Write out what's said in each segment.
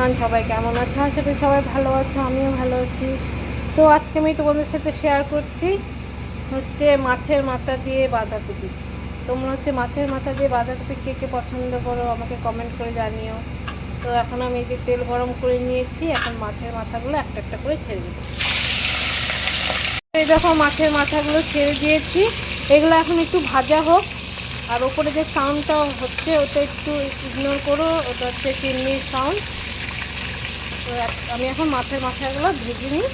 Everyone, সবাই কেমন আছো? আশা করি সবাই ভালো আছো, আমিও ভালো আছি। তো আজকে আমি তোমাদের সাথে শেয়ার করছি হচ্ছে মাছের মাথা দিয়ে বাঁধাকপি। তোমরা হচ্ছে মাছের মাথা দিয়ে বাঁধাকপি কে কে পছন্দ করো আমাকে কমেন্ট করে জানিও। তো এখন আমি এই যে তেল গরম করে নিয়েছি, এখন মাছের মাথাগুলো একটা একটা করে ছেড়ে দেবো। এই দেখো মাছের মাথাগুলো ছেড়ে দিয়েছি, এগুলো এখন একটু ভাজা হোক। আর ওপরে যে সাউন্ডটা হচ্ছে ওটা একটু ইগনোর করো, ওটা হচ্ছে চিমনির সাউন্ড। তো আমি এখন মাছের মাথাগুলো ভেজে নিই,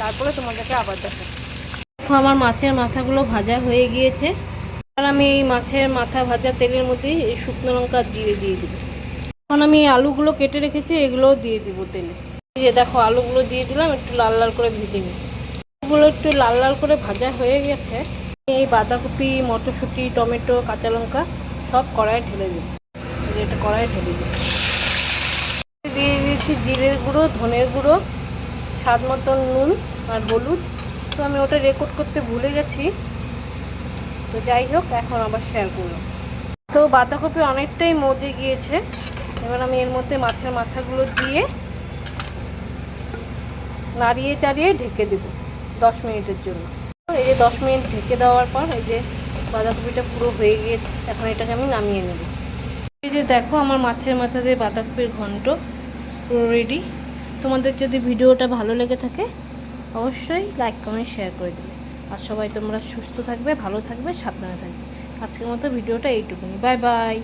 তারপরে তোমাদেরকে আবার দেখো। আমার মাছের মাথাগুলো ভাজা হয়ে গিয়েছে। আর আমি এই মাছের মাথা ভাজা তেলের মধ্যে এই শুকনো লঙ্কা জিরে দিয়ে দেবো। এখন আমি আলুগুলো কেটে রেখেছি, এগুলোও দিয়ে দিব তেলে। এই যে দেখো আলুগুলো দিয়ে দিলাম, একটু লাল লাল করে ভেজে নিই। আলুগুলো একটু লাল লাল করে ভাজা হয়ে গেছে। এই বাঁধাকপি, মটরশুঁটি, টমেটো, কাঁচা লঙ্কা সব কড়াইয়ে ঢেলে দিই। এটা কড়াইয়ে ঢেলে দিই। দিয়ে দিয়েছি জিরের গুঁড়ো, ধনের গুঁড়ো, স্বাদ মতন নুন আর হলুদ। তো আমি ওটা রেকর্ড করতে ভুলে গেছি, তো যাই হোক এখন আবার শেয়ার করলাম। তো বাঁধাকপি অনেকটাই মজে গিয়েছে। এবার আমি এর মধ্যে মাছের মাথাগুলো দিয়ে নাড়িয়ে চাড়িয়ে ঢেকে দেব 10 মিনিটের জন্য। তো এই যে 10 মিনিট ঢেকে দেওয়ার পর এই যে বাঁধাকপিটা পুরো হয়ে গিয়েছে, এখন এটাকে আমি নামিয়ে নেব। এই যে দেখো আমার মাছের মাথা দিয়ে বাঁধাকপির ঘন্ট পুরো রেডি। তোমাদের যদি ভিডিওটা ভালো লেগে থাকে অবশ্যই লাইক কমেন্ট শেয়ার করে দেবে। আর সবাই তোমরা সুস্থ থাকবে, ভালো থাকবে, সাবধানে থাকবে। আজকের মতো ভিডিওটা এইটুকুনি। Bye bye.